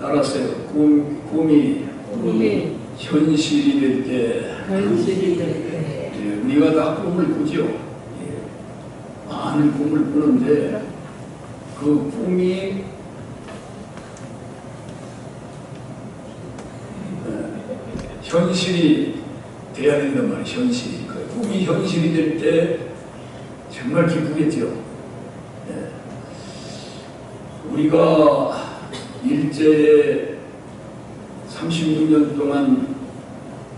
따라서요. 꿈이 현실이 될 때, 우리가 다 꿈을 꾸죠. 많은 꿈을 꾸는데 그 꿈이 현실이 돼야 된단 말이에요. 현실이. 그 꿈이 현실이 될 때 정말 기쁘겠죠. 우리가 일제에 36년 동안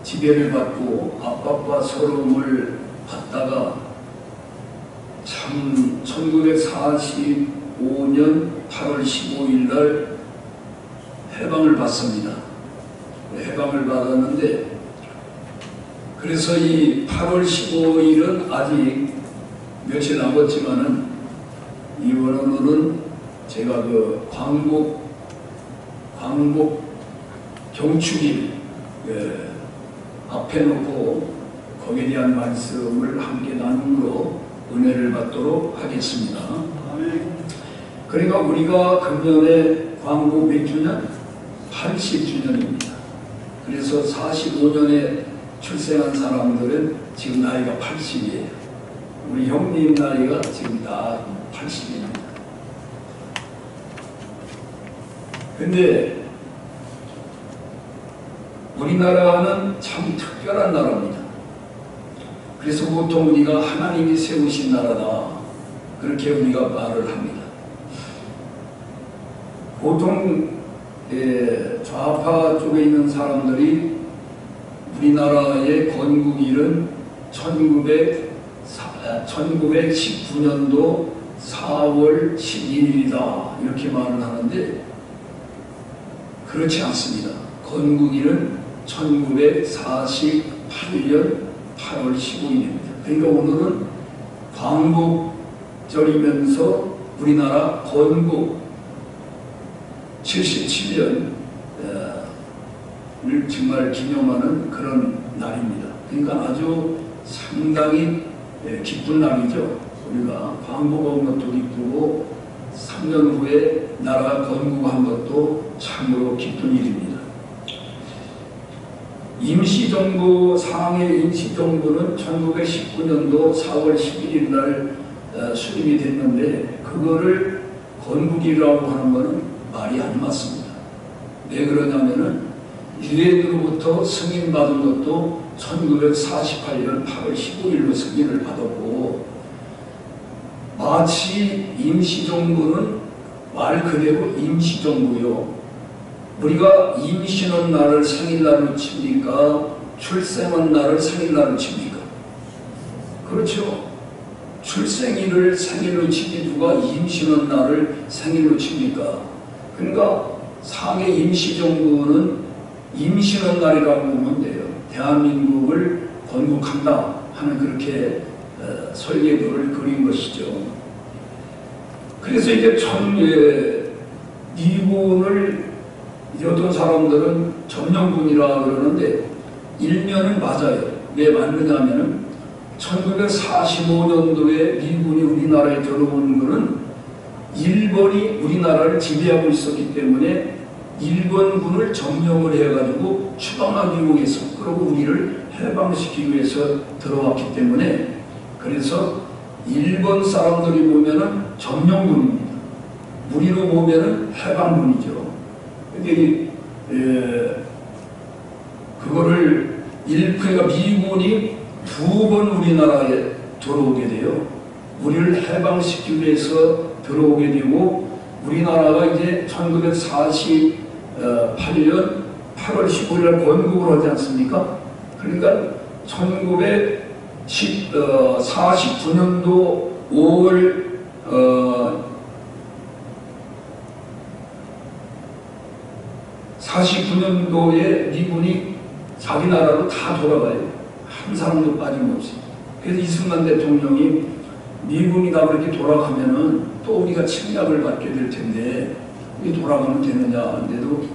지배를 받고 압박과 서러움을 받다가 참 1945년 8월 15일 날 해방을 받습니다. 해방을 받았는데 그래서 이 8월 15일은 아직 며칠 남았지만은 이번에는 제가 그 광복 경축일 앞에 놓고 거기에 대한 말씀을 함께 나눔으로 은혜를 받도록 하겠습니다. 그러니까 우리가 금년에 광복 몇 주년? 80주년입니다. 그래서 45년에 출생한 사람들은 지금 나이가 80이에요. 우리 형님 나이가 지금 다 80입니다. 근데 우리나라는 참 특별한 나라입니다. 그래서 보통 우리가 하나님이 세우신 나라다 그렇게 우리가 말을 합니다. 보통 좌파 쪽에 있는 사람들이 우리나라의 건국일은 1919년도 4월 11일이다 이렇게 말을 하는데 그렇지 않습니다. 건국일은 1948년 8월 15일입니다. 그러니까 오늘은 광복절이면서 우리나라 건국 77년을 정말 기념하는 그런 날입니다. 그러니까 아주 상당히 기쁜 날이죠. 우리가 광복한 것도 기쁘고 3년 후에 나라가 건국한 것도 참으로 기쁜 일입니다. 임시정부, 상해 임시정부는 1919년도 4월 11일 날 수립이 됐는데 그거를 건국이라고 하는 것은 말이 안 맞습니다. 왜 그러냐면은 유엔으로부터 승인받은 것도 1948년 8월 15일로 승인을 받았고 마치 임시정부는 말 그대로 임시정부요. 우리가 임신한 날을 생일날로 칩니까? 출생한 날을 생일날로 칩니까? 그렇죠. 출생일을 생일로 치지 누가 임신한 날을 생일로 칩니까? 그러니까 상해 임시정부는 임신한 날이라고 보면 돼요. 대한민국을 건국한다 하는 그렇게 설계도를 그린 것이죠. 그래서 이제 미군을 어떤 사람들은 점령군이라 그러는데 일면은 맞아요. 왜 맞느냐면은 1945년도에 미군이 우리나라에 들어온 것은 일본이 우리나라를 지배하고 있었기 때문에 일본군을 점령을 해가지고 추방하기 위해서 그리고 우리를 해방시키기 위해서 들어왔기 때문에 그래서 일본 사람들이 보면은 점령군입니다. 우리로 보면은 해방군이죠. 근데 그거를 그러니까 미군이 두 번 우리나라에 들어오게 돼요. 우리를 해방시키기 위해서 들어오게 되고 우리나라가 이제 1948년 8월 15일 건국을 하지 않습니까? 그러니까 1949년도 5월 49년도에 미군이 자기 나라로 다 돌아가요. 한 사람도 빠짐없이. 그래서 이승만 대통령이 미군이 다 그렇게 돌아가면은 또 우리가 침략을 받게 될 텐데 우리 돌아가면 되느냐. 근데도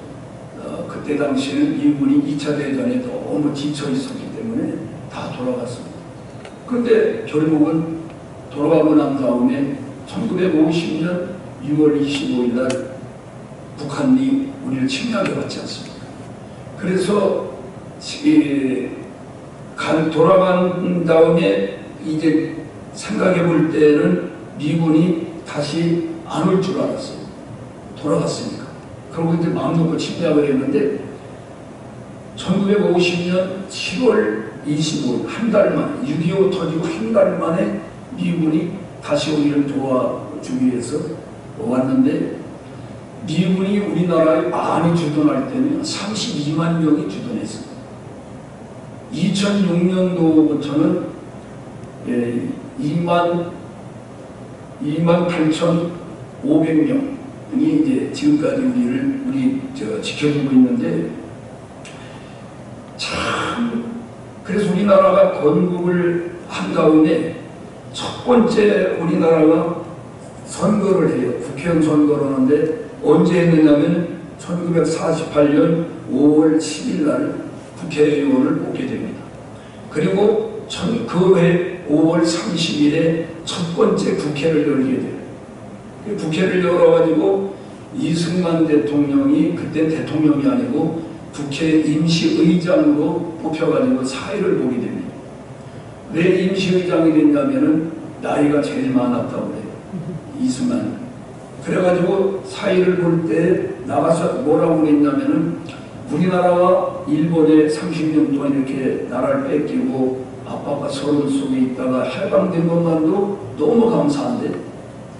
그때 당시에는 미군이 2차 대전에 너무 지쳐 있었기 때문에 다 돌아갔습니다. 그런데 결국은 돌아가고 난 다음에 1950년 6월 25일 날 북한이 우리를 침략해 왔지 않습니까? 그래서 돌아간 다음에 이제 생각해 볼 때는 미군이 다시 안 올 줄 알았어요. 돌아갔으니까. 그러고 이제 마음 놓고 침략을 했는데 1950년 7월 25일 한 달 만에 6.25 터지고 한 달 만에 미군이 다시 우리를 도와주기 위해서 왔는데 미군이 우리나라에 많이 주둔할 때는 32만 명이 주둔했어요. 2006년도부터는 28,500명이 이제 지금까지 우리 지켜주고 있는데 참 그래서 우리나라가 건국을 한 다음에 첫 번째 우리나라가 선거를 해요. 국회의원 선거를 하는데 언제 했느냐면 1948년 5월 10일 날 국회의원을 뽑게 됩니다. 그리고 그해 5월 30일에 첫 번째 국회를 열게 돼요. 국회를 열어가지고 이승만 대통령이 그때 대통령이 아니고 국회 임시의장으로 뽑혀가지고 사회를 보게 됩니다. 왜 임시의장이 됐냐면은 나이가 제일 많았다고 그래요. 이승만. 그래가지고 사회를 볼 때 나가서 뭐라고 그랬냐면은 우리나라가 일본에 30년 동안 이렇게 나라를 뺏기고 아빠가 서론 속에 있다가 해방된 것만도 너무 감사한데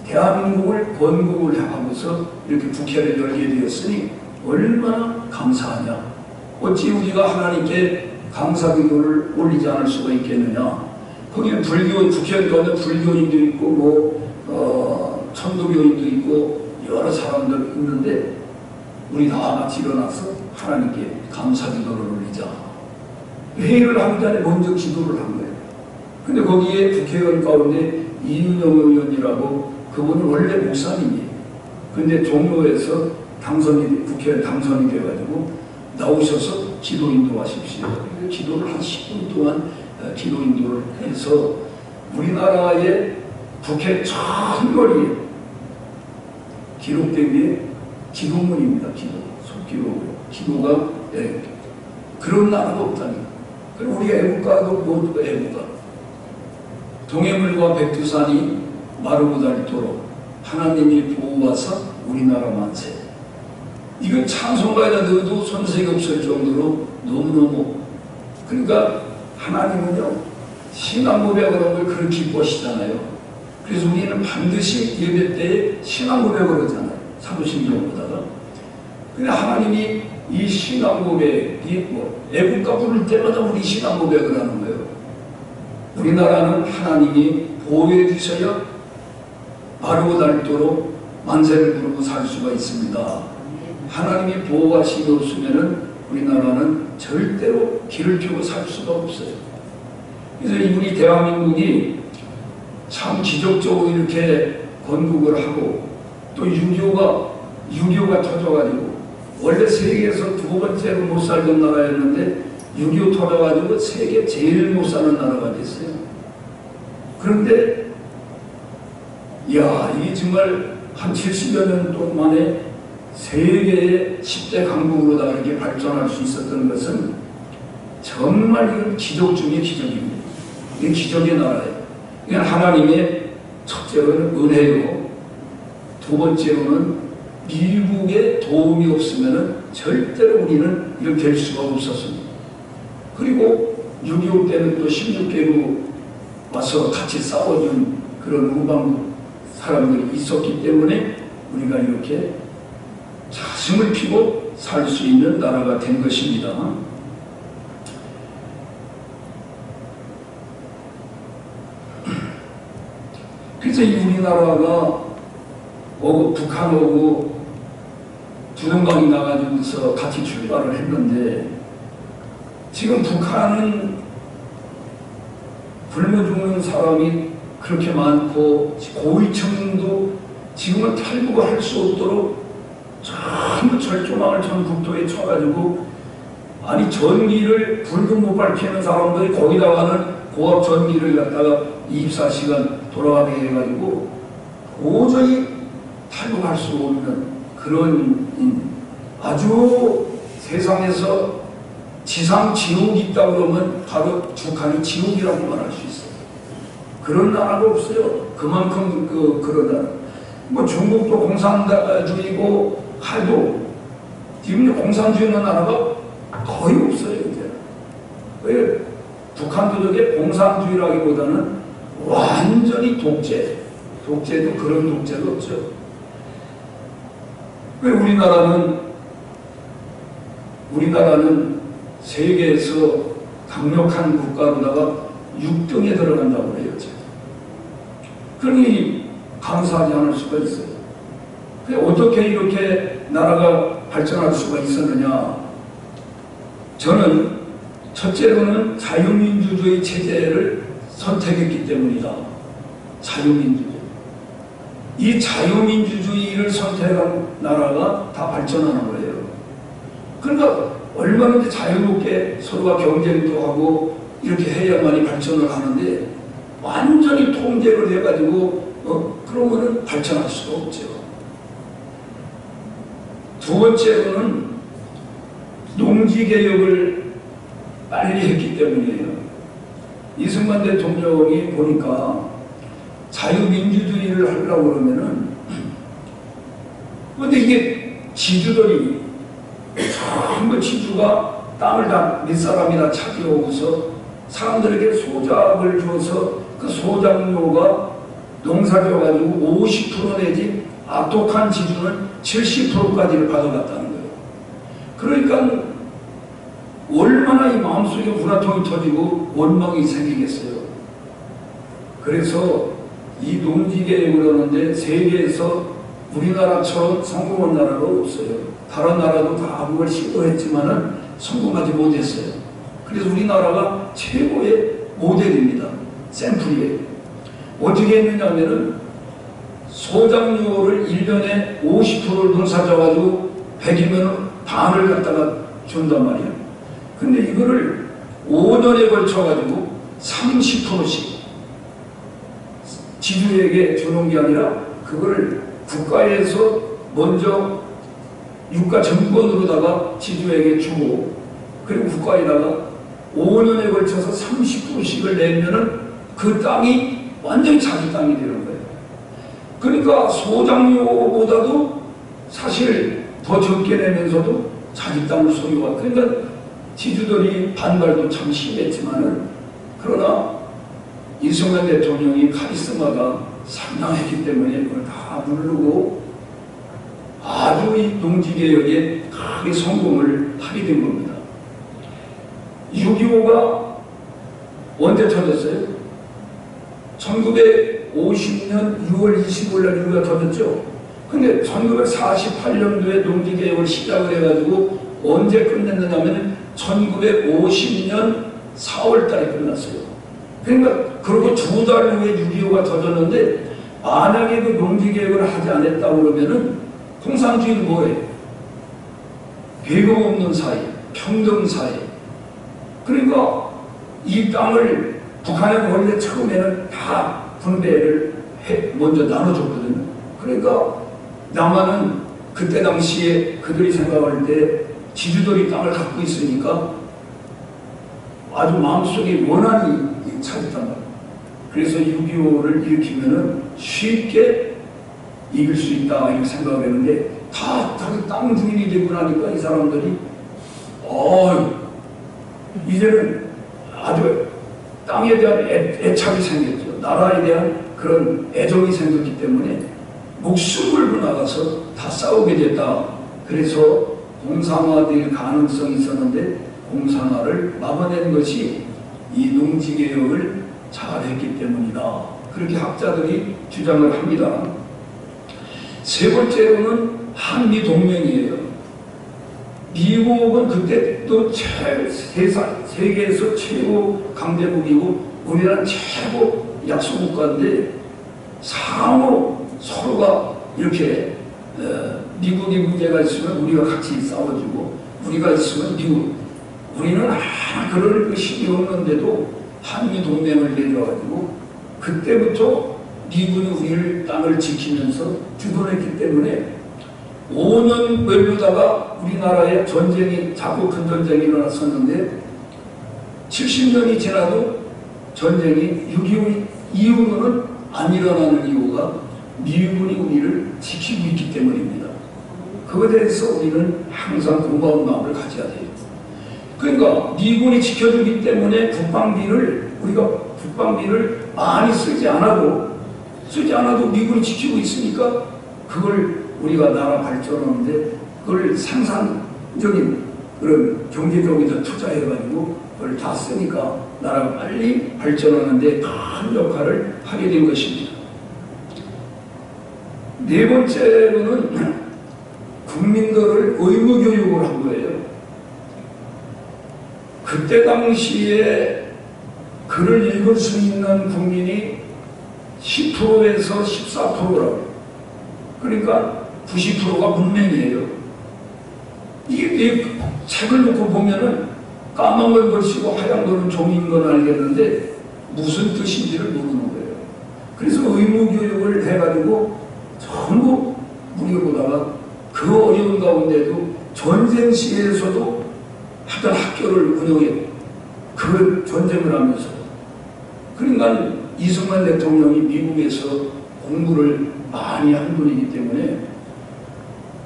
대한민국을 건국을 하고서 이렇게 국회를 열게 되었으니 얼마나 감사하냐. 어찌 우리가 하나님께 감사기도를 올리지 않을 수가 있겠느냐. 거기는 국회의원 가면 불교인도 있고 천도교인도 있고 여러 사람들 있는데 우리 다 같이 일어나서 하나님께 감사기도를 올리자. 회의를 하기 전에 먼저 기도를 한 거예요. 근데 거기에 국회의원 가운데 이윤영 의원이라고 그분은 원래 목사님이에요. 근데 종로에서 국회의원 당선이 돼가지고 나오셔서 기도 인도하십시오. 기도를 한 10분 동안 기도 인도를 해서 우리나라의 국회 전거리에 기록된 게 기도문입니다. 기도가 그런 나라도 없다니까. 그리고 우리 애국가도 모두 애국가. 동해물과 백두산이 마르고 닳도록 하나님이 보호하사 우리나라 만세. 이건 찬송가에다 넣어도 손색이 없을 정도로 너무너무 그러니까 하나님은요 신앙고백을 하는 걸 그렇게 기뻐하시잖아요. 그래서 우리는 반드시 예배 때에 신앙고백을 하잖아요. 사도신경보다가. 근데 하나님이 이 신앙고백이 애국가 부를 때마다 우리 신앙고백을 하는 거예요. 우리나라는 하나님이 보호해 주셔야 마르고 닳도록 만세를 부르고 살 수가 있습니다. 하나님이 보호하심이 없으면은 우리나라는 절대로 길을 펴고 살 수가 없어요. 그래서 우리 대한민국이 참 기적적으로 이렇게 건국을 하고 또 6.25가 터져가지고 원래 세계에서 두 번째로 못 살던 나라였는데 6.25 터져가지고 세계 제일 못 사는 나라가 됐어요. 그런데 이게 정말 한 70여 년 동안에 세계의 10대 강국으로 다 이렇게 발전할 수 있었던 것은 정말 이건 기적 중의 기적입니다. 이게 기적의 나라예요. 이건 하나님의 첫째로는 은혜요. 두 번째로는 미국의 도움이 없으면 절대로 우리는 이렇게 될 수가 없었습니다. 그리고 6.25 때는 또 16개국 와서 같이 싸워준 그런 우방 사람들이 있었기 때문에 우리가 이렇게 자승을 피고 살 수 있는 나라가 된 것입니다. 그래서 이 우리나라가 북한 오고 두동강이 나가지고서 같이 출발을 했는데 지금 북한은 굶어 죽는 사람이 그렇게 많고 고위층도 지금은 탈북을 할 수 없도록 전부 철조망을 전 국토에 쳐가지고 아니 전기를 불도 못 밝히는 사람들이 거기다가는 고압 전기를 갖다가 24시간 돌아가게 해가지고 도저히 탈북할 수 없는 그런 아주 세상에서 지상 지옥이 있다 그러면 바로 북한이 지옥이라고 말할 수 있어요. 그런 나라가 없어요. 그만큼 그런 나라. 뭐 중국도 공산주의고 하도 지금 공산주의 나라가 거의 없어요. 이제 왜 북한도 저게 공산주의라기보다는 완전히 독재도 그런 독재도 없죠. 왜 우리나라는 세계에서 강력한 국가로다가 6등에 들어간다고 해요. 그러니 감사하지 않을 수가 있어요. 어떻게 이렇게 나라가 발전할 수가 있었느냐. 저는 첫째로는 자유민주주의 체제를 선택했기 때문이다. 자유민주주의. 이 자유민주주의를 선택한 나라가 다 발전하는 거예요. 그러니까 얼마든지 자유롭게 서로가 경쟁도 하고 이렇게 해야만이 발전을 하는데 완전히 통제를 해가지고 그러면은 발전할 수가 없죠. 두 번째로는 농지개혁을 빨리 했기 때문이에요. 이승만 대통령이 보니까 자유민주주의를 하려고 그러면은 근데 이게 지주들이 전부 지주가 땅을 다 밑사람이 다 차지하고서 사람들에게 소작을 줘서 그 소작료가 농사져가지고 50% 내지 악독한 지주는 70%까지를 받아갔다는 거예요. 그러니까 얼마나 이 마음속에 분화통이 터지고 원망이 생기겠어요. 그래서 이 농지개혁을 하는데 세계에서 우리나라처럼 성공한 나라가 없어요. 다른 나라도 다 그걸 시도했지만은 성공하지 못했어요. 그래서 우리나라가 최고의 모델입니다. 샘플이에요. 어떻게 했느냐 하면은 소작료를 1년에 50%를 농사져가지고 100이면 반을 갖다가 준단 말이에요. 근데 이거를 5년에 걸쳐가지고 30%씩 지주에게 주는 게 아니라 그거를 국가에서 먼저 유가 정권으로다가 지주에게 주고 그리고 국가에다가 5년에 걸쳐서 30%씩을 내면은 그 땅이 완전히 자기 땅이 되는 거예요. 그러니까 소작료보다도 사실 더 적게 내면서도 자기 땅을 소유하고 그러니까 지주들이 반발도 참 심했지만은 그러나 이승만 대통령이 카리스마가 상당했기 때문에 그걸 다 누르고 아주 이 농지개혁에 크게 성공을 하게 된 겁니다. 6.25가 언제 터졌어요? 1950년 6월 25일 날 6.25가 터졌죠. 근데 1948년도에 농지개혁을 시작을 해가지고 언제 끝냈느냐 하면 1950년 4월 달에 끝났어요. 그러니까 그리고 2달 후에 6.25가 터졌는데 만약에 그 농지개혁을 하지 않았다고 그러면은 공산주의는 뭐예요? 배경 없는 사회, 평등 사회. 그러니까 이 땅을 북한에 원래 처음에는 다 분배를 먼저 나눠줬거든요. 그러니까 남한은 그때 당시에 그들이 생각할 때 지주들이 땅을 갖고 있으니까 아주 마음속에 원한이 차졌단 말이에요. 그래서 6.25를 일으키면은 쉽게 이길 수 있다 이렇게 생각했는데 다 자기 땅 주인이 되고 나니까 이 사람들이 이제는 아주 땅에 대한 애착이 생겼죠. 나라에 대한 그런 애정이 생겼기 때문에 목숨을 걸고 나가서 다 싸우게 됐다. 그래서 공산화될 가능성이 있었는데 공산화를 막아낸 것이 이 농지개혁을 잘했기 때문이다. 그렇게 학자들이 주장을 합니다. 세 번째로는 한미동맹이에요. 미국은 그때 또 세계에서 최고 강대국이고 우리나라는 최고 약소국가인데 상호 서로가 이렇게 미국이 문제가 있으면 우리가 같이 싸워주고 우리가 있으면 미국 우리는 그럴 힘이 없는데도 한미동맹을 맺어가지고 그때부터 미군이 우리를 땅을 지키면서 주둔했기 때문에 5년 걸려다가 우리나라에 전쟁이 자꾸 큰 전쟁이 일어났었는데 70년이 지나도 전쟁이 6.25 이후로는 안 일어나는 이유가 미군이 우리를 지키고 있기 때문입니다. 그것에 대해서 우리는 항상 고마운 마음을 가져야 돼요. 그러니까 미군이 지켜주기 때문에 국방비를 많이 쓰지 않아도 미군이 지키고 있으니까 그걸 우리가 나라 발전하는데 그걸 상상적인 그런 경제적인 투자해가지고 그걸 다 쓰니까 나라가 빨리 발전하는데 큰 역할을 하게 된 것입니다. 네 번째로는 국민들을 의무교육을 한 거예요. 그때 당시에 글을 읽을 수 있는 국민이 10%에서 14%라고. 그러니까 90%가 문맹이에요. 이게 책을 놓고 보면은 까만 걸 글씨고 하얀 거는 종이인 건 알겠는데 무슨 뜻인지를 모르는 거예요. 그래서 의무교육을 해가지고 전부 우리가 보다가 그 어려운 가운데도 전쟁 시에서도 하던 학교를 운영해 그 전쟁을 하면서 그러니까 이승만 대통령이 미국에서 공부를 많이 한 분이기 때문에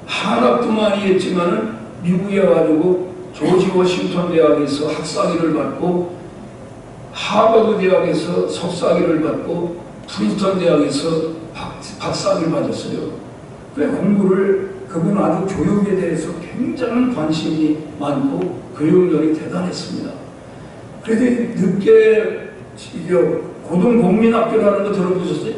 한학도만이 했지만은 미국에 와가지고 조지 워싱턴 대학에서 학사학위를 받고 하버드 대학에서 석사학위를 받고 프린스턴 대학에서 박사학위를 받았어요. 그 공부를 그분 아주 교육에 대해서 굉장한 관심이 많고 교육력이 대단했습니다. 그래서 늦게 고등공민학교라는 거 들어보셨어요?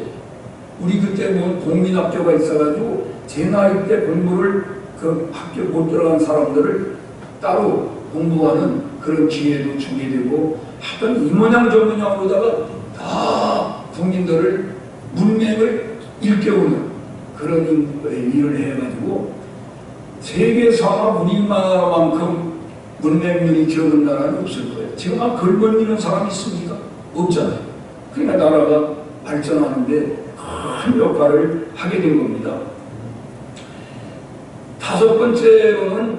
우리 그때 뭐 공민학교가 있어가지고 제 나이 때 공부를 그 학교 못 들어간 사람들을 따로 공부하는 그런 기회도 주게 되고 하여튼 이 모양 저 모양으로다가 다 국민들을 문맹을 일깨우는 그런 일을 해가지고 세계에서 우리나라만큼 문맹률이 기어는 나라는 없을 거예요. 지금 막 글 벌리는 사람이 있습니까? 없잖아요. 그러니까 나라가 발전하는데 큰 역할을 하게 된 겁니다. 다섯 번째로는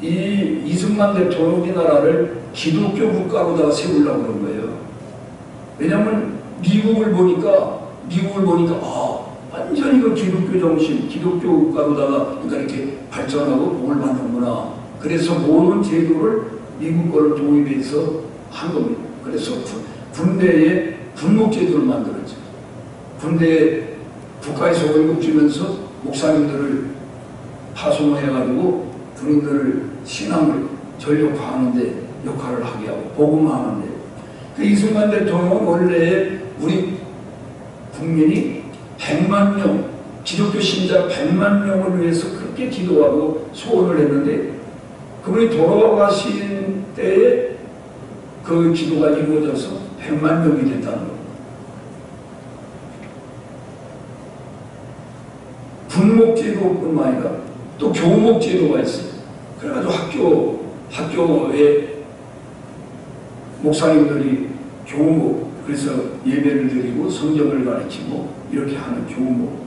이 이승만 대통령이 우리나라를 기독교 국가로다가 세우려고 그런 거예요. 왜냐하면 미국을 보니까 완전히 그 기독교 정신, 기독교 국가로다가 그러니까 이렇게 발전하고 복을 받는구나. 그래서 모든 제도를 미국 거를 도입해서 한 겁니다. 그래서 군대에 군목제도를 만들었죠. 군대에 국가에서 월급 주면서 목사님들을 파송해가지고 군인들을 신앙을 전력화하는데 역할을 하게 하고 복음화하는데 그 이승만 대통령은 원래 우리 국민이 100만 명 기독교 신자 100만 명을 위해서 그렇게 기도하고 소원을 했는데 그분이 돌아가신 때에 그 기도가 이루어져서 100만 명이 됐다는 겁니다. 군목제도뿐만 아니라 또 교목제도가 있어요. 그래가지고 학교에 목사님들이 교목, 그래서 예배를 드리고 성경을 가르치고 이렇게 하는 교목.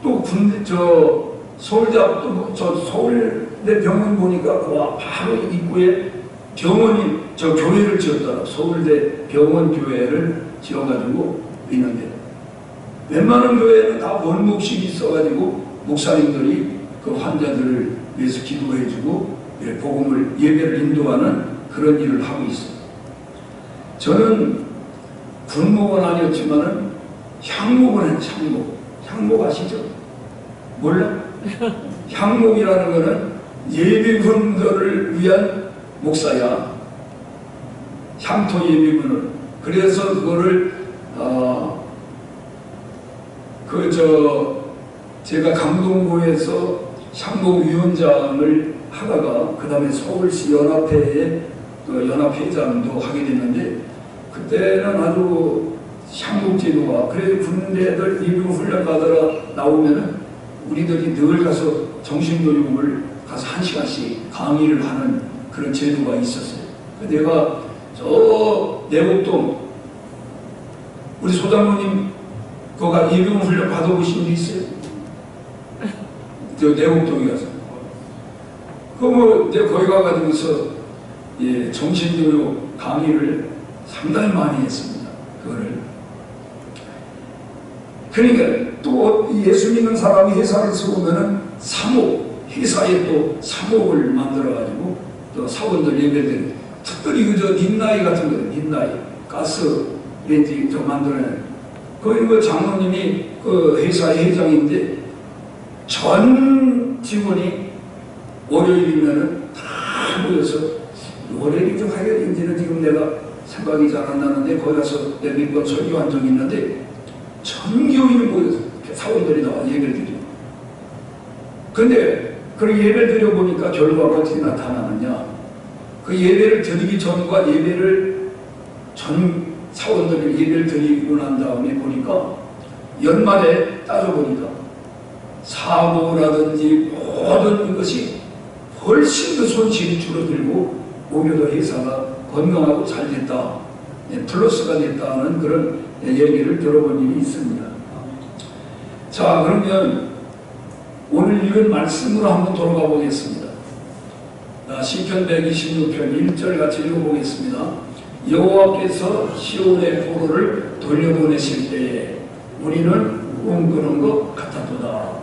또 서울대 앞도 서울대 병원 보니까 그 바로 입구에 교회를 지었더라. 서울대 병원 교회를 지어가지고 있는데 웬만한 교회는 다 원목식이 있어가지고 목사님들이 그 환자들을 위해서 기도해주고 복음을 예배를 인도하는 그런 일을 하고 있어요. 저는 군목은 아니었지만은 향목은 향목 아시죠? 몰라? 향목이라는 거는 예비군들을 위한 목사야. 향토 예비군을. 그래서 그거를 제가 강동구에서 향목위원장을 하다가 그 다음에 서울시 연합회의 연합회장도 하게 됐는데 그때는 아주 향목제도가 그래서 군대들 예비군 훈련 받으러 나오면은 우리들이 늘 가서 정신교육을 가서 1시간씩 강의를 하는 그런 제도가 있었어요. 내가 저 내곡동 우리 소장모님 거가 예비군 훈련 받아보신 분 있어요? 저 내곡동에 가서 이제 거기 가가지고서 예, 정신교육 강의를 상당히 많이 했습니다. 그거를. 그러니까 또 예수 믿는 사람이 회사를 세우면은 회사에 또 사목을 만들어가지고 또 사원들 예배드리고, 특별히 그저 린나이 같은 거, 린나이, 가스 렌지 좀 만들어내는. 거기 그 장로님이 그 회사의 회장인데 전 직원이 월요일이면은 다 모여서, 월요일이 좀 화요일인지는 지금 내가 생각이 잘 안 나는데, 거기 가서 몇 번 설교한 적이 있는데 전 교인이 모여서 사원들이 나와 예배를 드리고. 근데 그 예배를 드려보니까 결과가 어떻게 나타나느냐, 그 예배를 드리기 전과 예배를 전 사원들이 예배를 드리고 난 다음에 보니까, 연말에 따져보니까 사고라든지 모든 것이 훨씬 더 손실이 줄어들고 오히려 더 회사가 건강하고 잘 됐다, 플러스가 됐다는 그런 얘기를 들어본 일이 있습니다. 자, 그러면 오늘 읽은 말씀으로 한번 돌아가 보겠습니다. 시편 126편 1절 같이 읽어보겠습니다. 여호와께서 시온의 포로를 돌려보내실 때에 우리는 꿈꾸는 것 같았도다.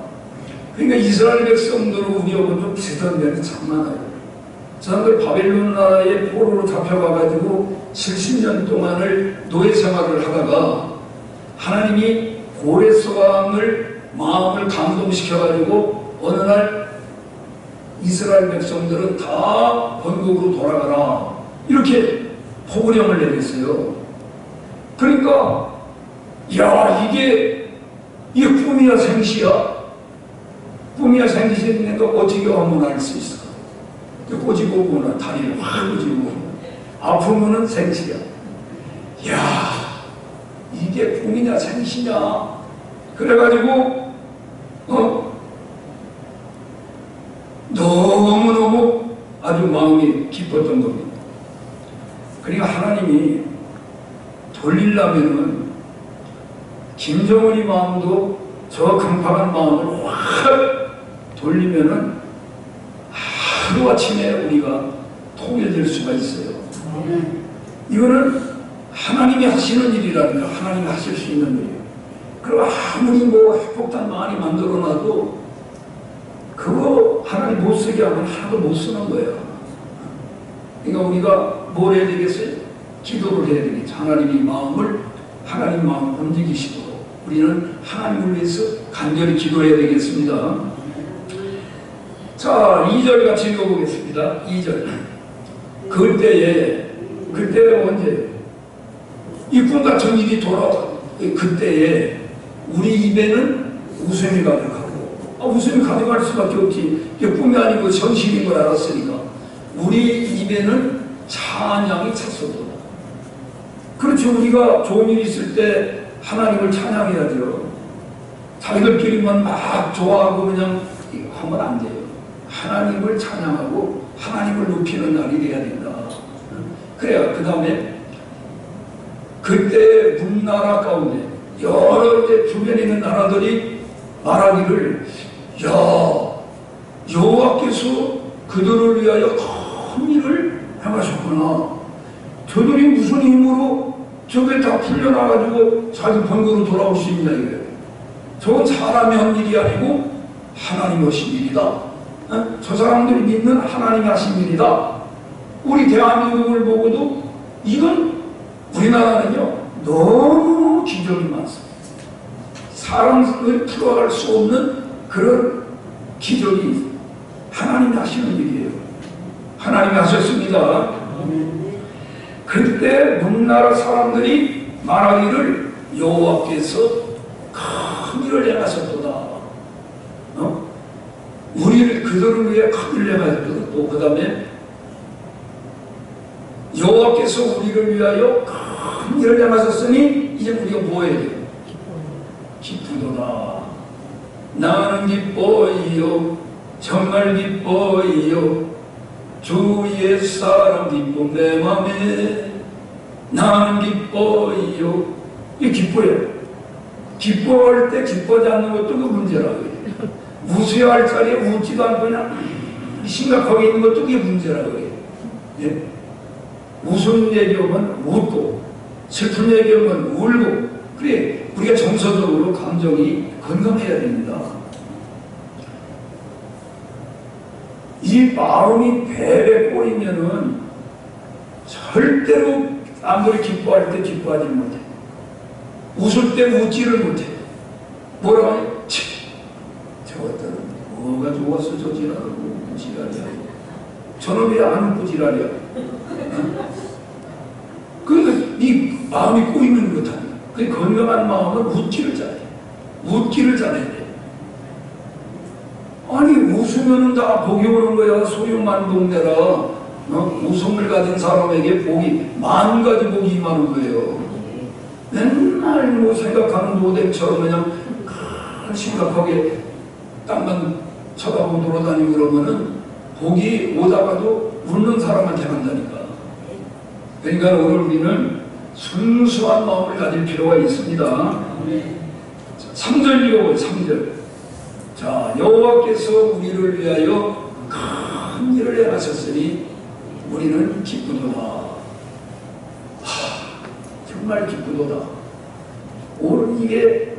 그러니까 이스라엘 백성들은 우리하고 좀 비슷한 면이 참 많아요. 사람들 바벨론 나라의 포로로 잡혀가가지고 70년 동안을 노예 생활을 하다가 하나님이 고레스왕을 마음을 감동시켜가지고 어느 날 이스라엘 백성들은 다 본국으로 돌아가라, 이렇게 포부령을 내렸어요. 그러니까 야, 이게 꿈이야 생시야? 꿈이야 생시인가 어떻게 하면 알 수 있을까? 꼬집고 보나 다리를 확 꼬집고 아프면은 생시야. 야, 이게 꿈이냐 생시냐? 그래가지고 너무너무 아주 마음이 기뻤던 겁니다. 그러니까 하나님이 돌리려면은 김정은이 마음도 저 강팍한 마음을 확 돌리면은 하루아침에 우리가 통일될 수가 있어요. 이거는 하나님이 하시는 일이라니까, 하나님이 하실 수 있는 일이에요. 그리고 아무리 핵폭탄 많이 만들어놔도 그거 하나님 못 쓰게 하면 하나도 못 쓰는 거예요. 그러니까 우리가 뭘 해야 되겠어요? 기도를 해야 되겠죠. 하나님 마음을 움직이시도록 우리는 하나님을 위해서 간절히 기도해야 되겠습니다. 자, 2절 같이 읽어보겠습니다. 2절. 그때에 언제 이 꿈 같은 일이 돌아와, 그때에 우리 입에는 웃음이 가득하고, 웃음이 가득할 수밖에 없지. 이게 꿈이 아니고 현실인 걸 알았으니까 우리 입에는 찬양이 찼었다. 그렇죠. 우리가 좋은 일이 있을 때 하나님을 찬양해야죠. 자기들끼리만 막 좋아하고 그냥 하면 안 돼요. 하나님을 찬양하고 하나님을 높이는 날이 돼야 된다. 그래야 그 다음에 그때 문나라 가운데 여러 이제 주변에 있는 나라들이 말하기를, 야, 여호와께서 그들을 위하여 큰 일을 행하셨구나. 저들이 무슨 힘으로 저게 다 풀려나가지고 자기 본국으로 돌아올 수 있냐 이거예요. 저건 사람이 한 일이 아니고 하나님이 하신 일이다. 저 사람들이 믿는 하나님이 하신 일이다. 우리 대한민국을 보고도 이건, 우리나라는요 너무 기적이 많습니다. 사람을 풀어갈 수 없는 그런 기적이 하나님이 하시는 일이에요. 하나님이 하셨습니다. 그때 문나라 사람들이 말하기를 여호와께서 큰 일을 행하셨도다. 우리를 그들을 위해 큰 일을 행하셨도다. 또 그 다음에 여호와께서 우리를 위하여 큰 일을 행하셨으니 이제 우리가 뭐 해야 돼요? 기쁘도다. 나는 기뻐이요 정말 기뻐이요 주의 사랑 기쁨 내 맘에 나는 기뻐이요. 이 기뻐요. 기뻐할 때 기뻐하지 않는 것도 그 문제라고요. 웃어야 할 자리에 웃지도 않고 그냥 심각하게 있는 것도 그게 문제라고 해요. 예? 웃음 얘기하면 웃고 슬픈 얘기하면 울고 그래 우리가 정서적으로 감정이 건강해야 됩니다. 이 마음이 배에 꼬이면은 절대로 아무리 기뻐할 때 기뻐하지 못해. 웃을 때 웃지를 못해. 뭐라고 하냐? 저것들은 뭐가 좋았어 저 지랄하고 지랄이야. 저는 왜 안 웃고 지랄이야? 그러니까 네 마음이 꼬이는 것 아니야. 그 건강한 마음은 웃기를 잘해. 웃기를 잘해야 돼. 아니 웃으면 다 복이 오는 거야. 소유만동내라. 웃음을 가진 사람에게 복이 만 가지 복이 임하는 거예요. 맨날 뭐 생각하는 노댐처럼 그냥 심각하게 땅만 쳐다보고 돌아다니고 그러면은 복이 오다가도 웃는 사람한테 간다니까. 그러니까 오늘 우리는 순수한 마음을 가질 필요가 있습니다. 3절 읽어보세요. 3절. 자, 여호와께서 우리를 위하여 큰 일을 행하셨으니 우리는 기쁘도다. 정말 기쁘도다. 오늘 이게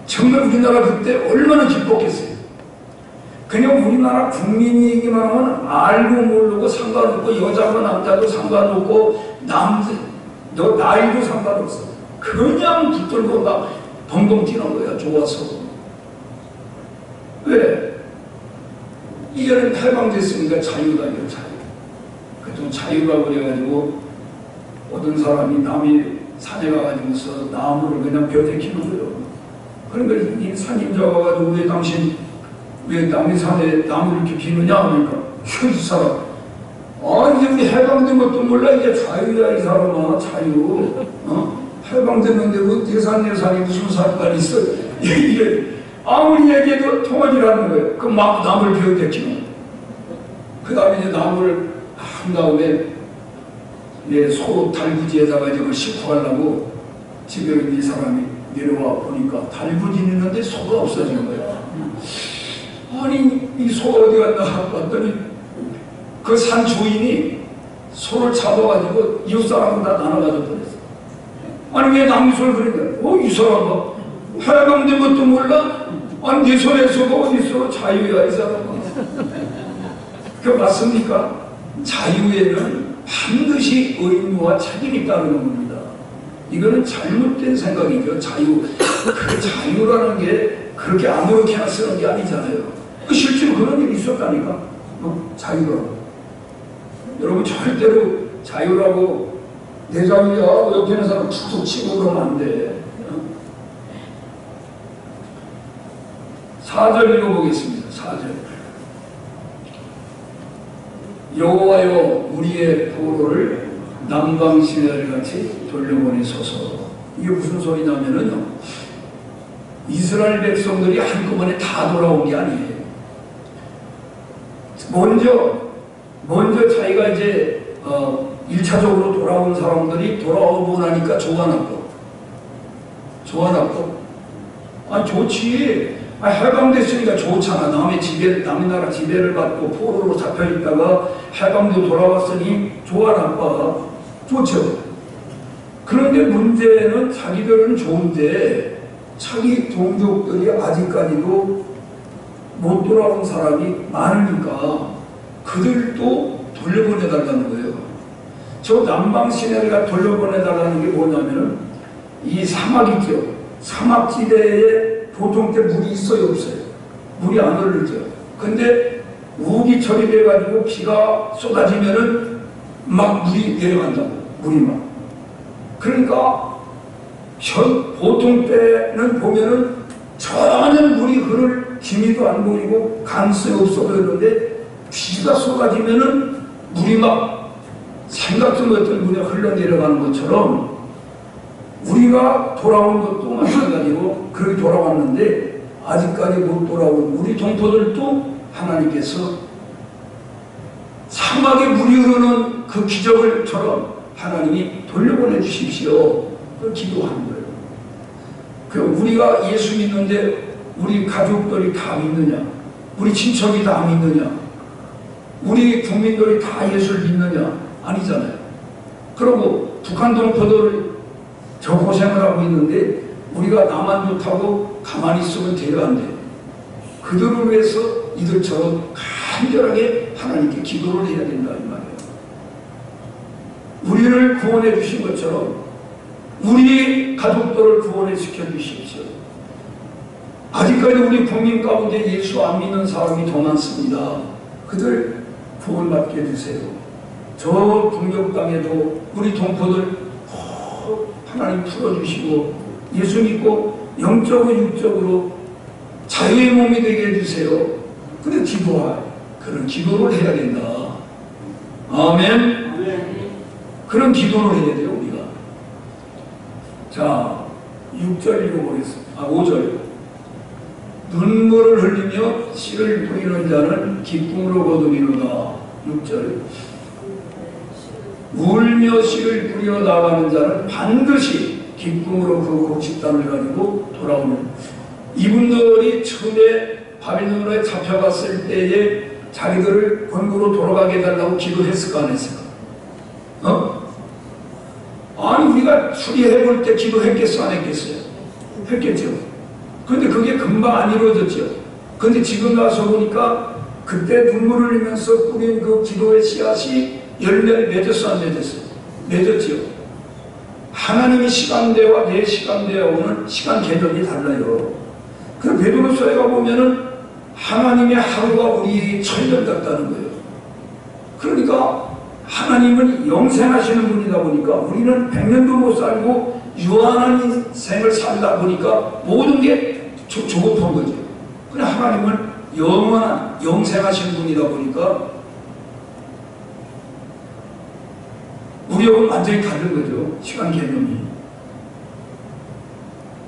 정말 우리나라 그때 얼마나 기뻤겠어요. 그냥 우리나라 국민이 얘기만 하면 알고 모르고 상관없고 여자고 남자도 상관없고 너 나이도 상관없어. 그냥 붙들고 막 벙벙 뛰는 거야. 좋아서. 왜? 이전엔 해방됐으니까 자유다 이거 자유. 그래도 자유가 그래가지고 어떤 사람이 남이 산에 가가지고서 나무를 그냥 벼대 키는 거예요. 그러니까 이 산임자 와가지고 왜 당신 왜 남의 산에 나무를 이렇게 비느냐 하니까 이 사람 이제 우리 해방된 것도 몰라. 이제 자유야 이 사람아. 자유. 해방됐는데 뭐 대산예산이 무슨 상관이 있어. 이래 아무리 얘기해도 통하지라는 거예요. 그럼 막 나무를 벼대 키는 거예요. 그 다음에 이제 나무를 한 다음에 소 달구지에다가 이제 싣고 가려고 집에 이 사람이 내려와 보니까 달구지 있는데 소가 없어진 거야. 아니 이 소가 어디 갔나 봤더니 그 산 주인이 소를 잡아가지고 이웃 사람은 다 나눠가지고 버렸어. 아니 왜 남의 소를 그러냐? 이 사람아 해방된 것도 몰라? 아니 네 손에 소가 어디 있어? 자유야 이 사람아. 그거 맞습니까? 자유에는 반드시 의무와 책임이 따르는 겁니다. 이거는 잘못된 생각이죠. 자유. 그 자유라는 게 그렇게 아무렇게나 쓰는 게 아니잖아요. 실제로 그런 일이 있었다니까. 자유라고. 여러분 절대로 자유라고 내 자유야 옆에 있는 사람 툭툭 치고 그러면 안 돼. 4절 읽어보겠습니다. 4절. 여호와여 우리의 포로를 남방시내같이 돌려보내소서. 이게 무슨 소리냐면은요, 이스라엘 백성들이 한꺼번에 다 돌아온 게 아니에요. 먼저 자기가 이제 1차적으로 돌아온 사람들이 돌아오고 나니까 좋아놨고 좋지. 해방됐으니까 좋잖아. 남의 나라 지배를 받고 포로로 잡혀있다가 해방되고 돌아왔으니 좋아 나빠? 좋죠. 그런데 문제는 자기들은 좋은데 자기 동족들이 아직까지도 못 돌아온 사람이 많으니까 그들도 돌려보내달라는 거예요. 저 남방시내가 돌려보내달라는 게 뭐냐면은 이 사막 있죠. 사막지대에 보통 때 물이 있어요 없어요? 물이 안 흐르죠. 근데 우기철이 돼가지고 비가 쏟아지면은 막 물이 내려간다고. 물이 막. 그러니까 보통 때는 보면은 전혀 물이 흐를 기미도 안 보이고 가능성이 없어 보이는데 비가 쏟아지면은 물이 막 생각도 못했던 물이 흘러내려가는 것처럼 우리가 돌아온 것도 마찬가지로 그렇게 돌아왔는데 아직까지 못 돌아온 우리 동포들도 하나님께서 사막에 물이 흐르는 그 기적을처럼 하나님이 돌려보내 주십시오. 그 기도하는 거예요. 그 우리가 예수 믿는데 우리 가족들이 다 믿느냐? 우리 친척이 다 믿느냐? 우리 국민들이 다 예수를 믿느냐? 아니잖아요. 그리고 북한 동포들 저 고생을 하고 있는데 우리가 나만 좋다고 가만히 있으면 돼야 안 돼. 그들을 위해서 이들처럼 간절하게 하나님께 기도를 해야 된다 이 말이에요. 우리를 구원해 주신 것처럼 우리 가족들을 구원해 시켜 주십시오. 아직까지 우리 국민 가운데 예수 안 믿는 사람이 더 많습니다. 그들 구원받게 해주세요. 저 북녘 땅에도 우리 동포들 하나님 풀어주시고 예수 믿고 영적으로 육적으로 자유의 몸이 되게 해주세요. 근데 기도할 그런 기도를 해야 된다. 아멘. 그런 기도를 해야 돼요 우리가. 자 6절 읽어보겠습니다. 5절. 눈물을 흘리며 씨를 뿌리는 자는 기쁨으로 거두리로다. 6절. 울며 씨를 뿌리러 나가는 자는 반드시 기쁨으로 그 곡식단을 가지고 돌아오는. 이분들이 처음에 바빌론에 잡혀갔을 때에 자기들을 본국으로 돌아가게 해달라고 기도했을까 안 했을까? 아니 우리가 수리해 볼 때 기도했겠어 안 했겠어요? 했겠죠. 그런데 그게 금방 안 이루어졌죠. 그런데 지금 와서 보니까 그때 눈물을 흘리면서 뿌린 그 기도의 씨앗이 열매를 맺었어 안 맺었어요? 맺었죠. 하나님의 시간대와 내 시간대하고는 시간 개념이 달라요. 그 베드로서에 가보면은 하나님의 하루가 우리 천년 같다는 거예요. 그러니까 하나님은 영생하시는 분이다 보니까 우리는 100년도 못 살고 유한한 인생을 살다 보니까 모든 게 조급한 거죠. 그냥 하나님은 영원한 영생하시는 분이다 보니까 우리하고는 완전히 다른 거죠. 시간 개념이.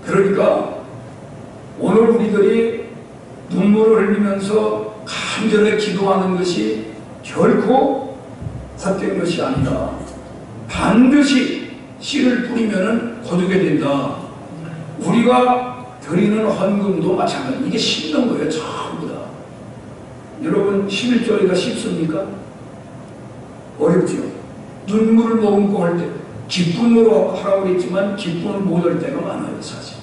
그러니까 오늘 우리들이 눈물을 흘리면서 간절히 기도하는 것이 결코 헛된 것이 아니라 반드시 씨를 뿌리면 거두게 된다. 우리가 드리는 헌금도 마찬가지. 이게 심는 거예요. 전부 다. 여러분 11조리가 쉽습니까? 어렵죠. 눈물을 머금고 할 때 기쁨으로 하라고 했지만 기쁨을 못 할 때가 많아요. 사실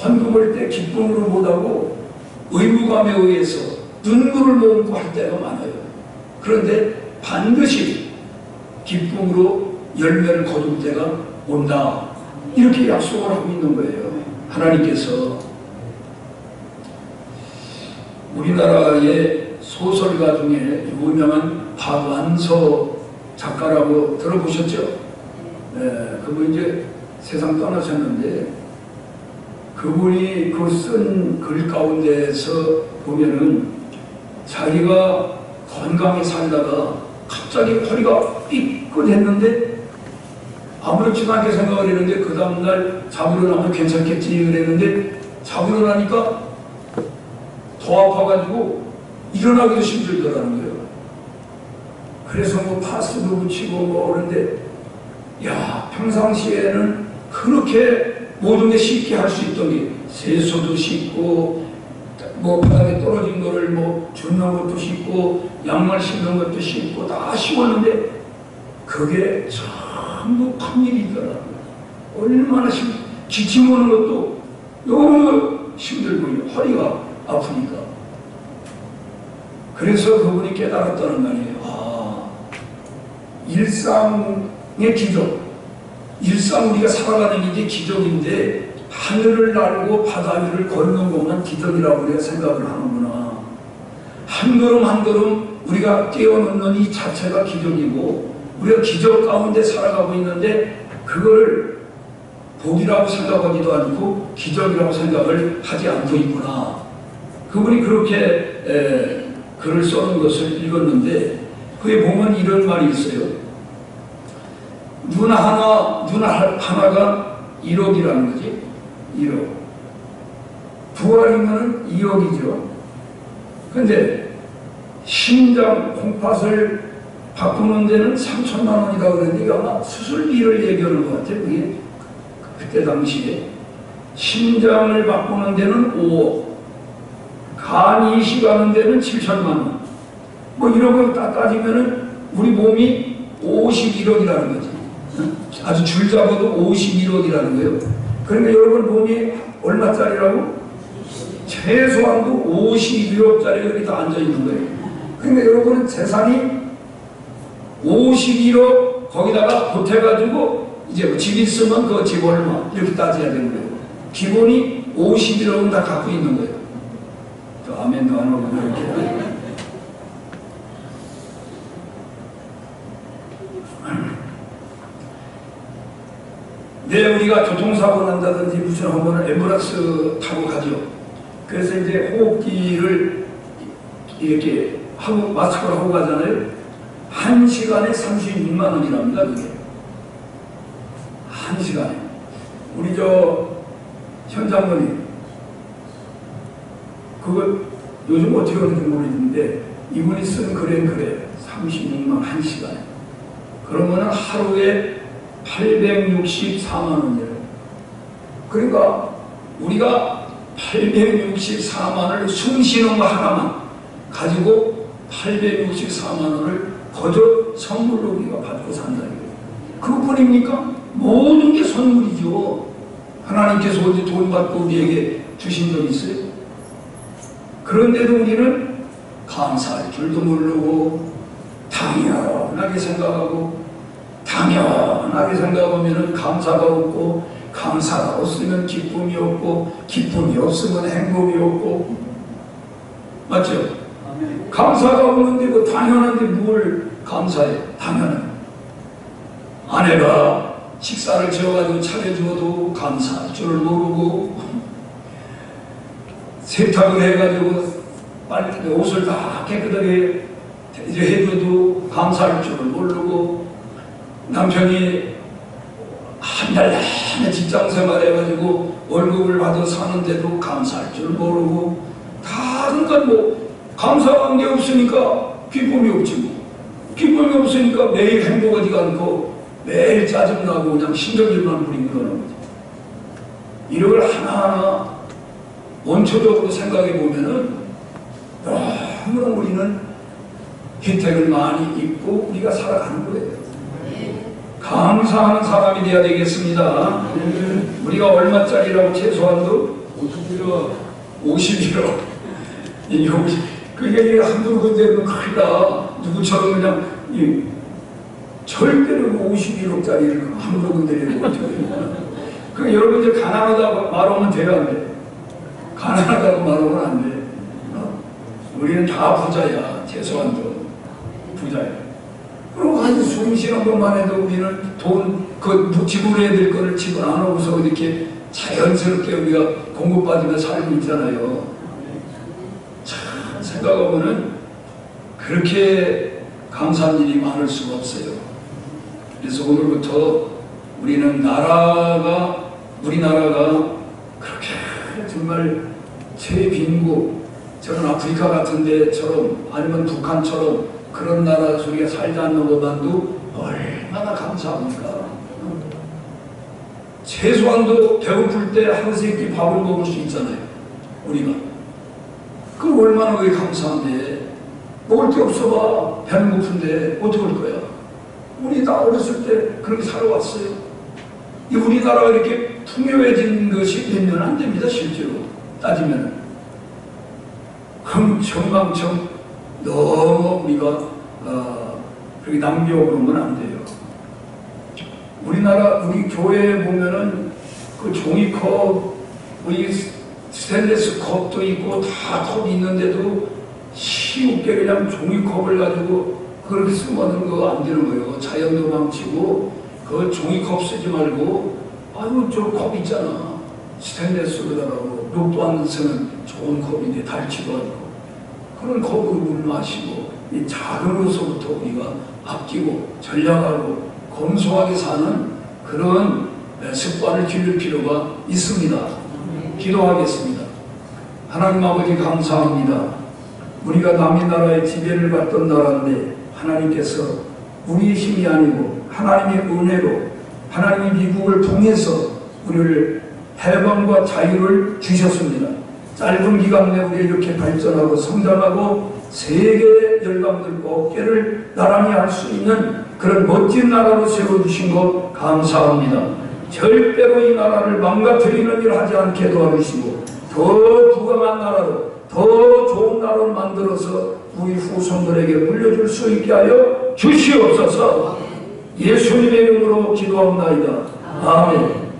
헌금할 때 기쁨으로 못하고 의무감에 의해서 눈물을 머금고 할 때가 많아요. 그런데 반드시 기쁨으로 열매를 거둘 때가 온다. 이렇게 약속을 하고 있는 거예요. 하나님께서. 우리나라의 소설가 중에 유명한 박완서 작가라고 들어보셨죠? 그분 이제 세상 떠나셨는데 그분이 그 쓴 글 가운데에서 보면은 자기가 건강히 살다가 갑자기 허리가 삐끗했는데 아무렇지도 않게 생각을 했는데 그 다음날 잡으러 나면 괜찮겠지 그랬는데 잡으러 나니까 더 아파가지고 일어나기도 힘들더라는 거예요. 그래서 뭐 파스도 붙이고 뭐 그런데 야 평상시에는 그렇게 모든 게 쉽게 할 수 있던 게 세수도 씻고 뭐 바닥에 떨어진 거를 뭐 줍는 것도 씻고 양말 신는 것도 씻고 다 씻었는데 그게 전부 큰일이더라고요. 얼마나 기침 오는 것도 너무 힘들고 허리가 아프니까. 그래서 그분이 깨달았다는 말이에요. 아, 일상의 기적, 일상 우리가 살아가는 게 기적인데 하늘을 날고 바다 위를 걷는 것만 기적이라고 우리가 생각을 하는구나. 한 걸음 한 걸음 우리가 뛰어넘는 이 자체가 기적이고 우리가 기적 가운데 살아가고 있는데 그걸 복이라고 생각하지도 않고 기적이라고 생각을 하지 않고 있구나. 그분이 그렇게 글을 써는 것을 읽었는데 그에 보면 이런 말이 있어요. 눈 하나가 1억이라는 거지. 1억. 두 알이면 2억이죠. 근데 심장 콩팥을 바꾸는 데는 3천만 원이라고 그랬는데 아마 수술비를 얘기하는 것 같아요. 그게 그때 당시에 심장을 바꾸는 데는 5억, 간 이식하는 데는 7천만 원. 뭐 이런 거 따지면은 우리 몸이 51억이라는 거지. 아주 줄 잡아도 51억이라는 거예요. 그러니까 여러분 몸이 얼마짜리라고? 최소한도 51억짜리 여기 다 앉아있는 거예요. 그러니까 여러분은 재산이 51억 거기다가 보태가지고 이제 뭐 집 있으면 그 집 얼마 이렇게 따져야 되는 거예요. 기본이 51억은 다 갖고 있는 거예요. 또 아멘도 안 하고 이렇게. 네, 우리가 교통사고 난다든지 무슨 하면은 앰뷸런스 타고 가죠. 그래서 이제 호흡기를 이렇게 하고 마스크를 하고 가잖아요. 1시간에 36만 원이랍니다, 그게. 1시간에. 우리 현 장모님, 그거 요즘 어떻게 하는지 모르겠는데, 이분이 쓴 글엔 그래. 36만 원 1시간에. 그러면은 하루에 864만 원이에요. 그러니까 우리가 864만 원을 숨 쉬는 거 하나만 가지고 864만 원을 거저 선물로 우리가 받고 산다는 거예요. 그것뿐입니까? 모든 게 선물이죠. 하나님께서 어디 돈 받고 우리에게 주신 적 있어요? 그런데도 우리는 감사할 줄도 모르고 당연하게 생각하고 당연하게 생각하면 감사가 없고 감사가 없으면 기쁨이 없고 기쁨이 없으면 행복이 없고 맞죠? 감사가 없는데 뭐 당연한데 뭘 감사해? 당연해. 아내가 식사를 지어가지고 차려주어도 감사할 줄을 모르고 세탁을 해가지고 빨리 옷을 다 깨끗하게 해줘도 감사할 줄을 모르고 남편이 한 달 내내 직장 생활해가지고 월급을 받아 사는데도 감사할 줄 모르고 다 그러니까 뭐 감사한 게 없으니까 기쁨이 없지 뭐. 기쁨이 없으니까 매일 행복하지가 않고 매일 짜증나고 그냥 신경질만 부리고 그러는 거지. 이런 걸 하나하나 원초적으로 생각해 보면은 너무 우리는 혜택을 많이 입고 우리가 살아가는 거예요. 감사하는 사람이 되어야 되겠습니다. 우리가 얼마짜리라고 최소한도 51억. 그게 한두 군데는 크다. 누구처럼 그냥 절대로 51억짜리를 한두 군데를 못해요. 그 여러분 이제 가난하다고 말하면 돼요, 안 돼? 가난하다고 말하면 안 돼. 우리는 다 부자야. 최소한도 부자야. 그리고 아주 숨 쉬는 것만 해도 우리는 지불해야 될 거를 지불 안 하고서 이렇게 자연스럽게 우리가 공급받으며 살고 있잖아요. 참 생각하면은 그렇게 감사한 일이 많을 수가 없어요. 그래서 오늘부터 우리나라가 그렇게 정말 최빈국 저런 아프리카 같은 데처럼 아니면 북한처럼 그런 나라 우리가 살지 않는 것만도 얼마나 감사합니까? 최소한도 배고플 때 한 세끼 밥을 먹을 수 있잖아요. 우리가. 그럼 얼마나 그게 감사한데. 먹을 게 없어봐. 배는 고픈데 어떻게 할 거야? 우리 다 어렸을 때 그렇게 살아왔어요. 이 우리나라가 이렇게 풍요해진 것이 몇 년 안 됩니다. 실제로 따지면. 흥청망청 너무 우리가 그렇게 낭비하고 그런 건 안 돼요. 우리 교회에 보면은 그 종이컵, 우리 스테인리스 컵도 있고 다 컵이 있는데도 쉽게 그냥 종이컵을 가지고 그렇게 쓰면 그거 안 되는 거예요. 자연도 망치고 그 종이컵 쓰지 말고 아유 저 컵 있잖아. 스테인리스로다가 녹도 안 쓰는 좋은 컵인데 닳지도 않고 그런 컵으로 물 마시고 이 작은 것서부터 우리가 아끼고 전략하고 검소하게 사는 그런 습관을 기를 필요가 있습니다. 기도하겠습니다. 하나님 아버지 감사합니다. 우리가 남의 나라의 지배를 받던 나라인데 하나님께서 우리의 힘이 아니고 하나님의 은혜로 하나님의 미국을 통해서 우리를 해방과 자유를 주셨습니다. 짧은 기간 내에 우리 이렇게 발전하고 성장하고 세계 열강들과 어깨를 나란히 할 수 있는 그런 멋진 나라로 세워주신 것 감사합니다. 절대로 이 나라를 망가뜨리는 일 하지 않게 도와주시고 더 부강한 나라로 더 좋은 나라로 만들어서 우리 후손들에게 물려줄 수 있게 하여 주시옵소서. 예수님의 이름으로 기도합나이다. 아멘.